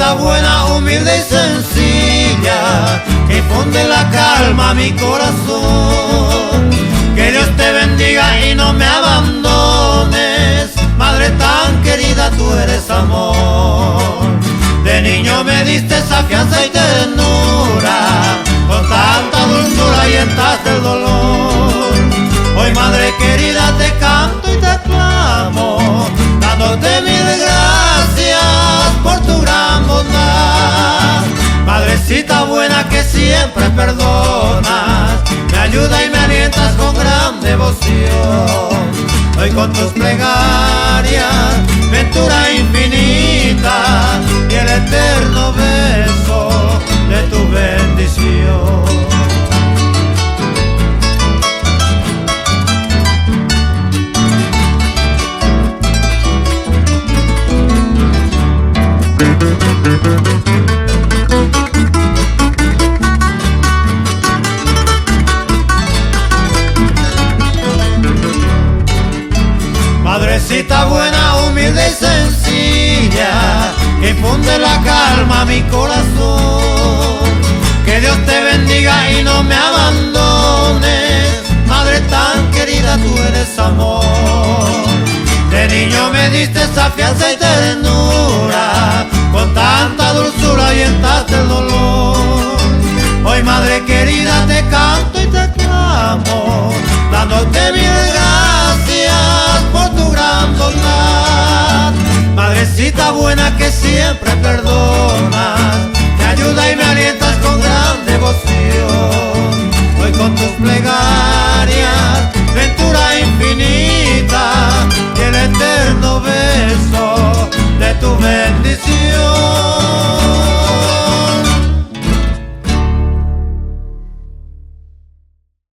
Madrecita buena, humilde y sencilla, que infunde la calma a mi corazón. Que Dios te bendiga y no me abandones, madre tan querida, tú eres amor. De niño me diste fianza y ternura, con tanta dulzura ahuyentaste el dolor. Hoy, madre querida, te canto y te aclamo, dándote mil gracias por tu gran bondad. Madrecita buena que siempre perdonas, me ayuda y me alientas con gran devoción. Hoy con tus plegarias, ventura infinita y el eterno beso de tu bendición. Madrecita buena, humilde y sencilla, que infunde la calma a mi corazón. Que Dios te bendiga y no me abandones, madre tan querida, tú eres amor. De niño me diste fianza y ternura, con tanta dulzura ahuyentaste el dolor. Hoy, madre querida, te canto y te aclamo, dándote mil gracias por tu gran bondad. Madrecita buena que siempre perdonas, me ayuda y me alientas con gran devoción. Hoy con tus plegarias, ventura infinita y el eterno beso de tu bendición.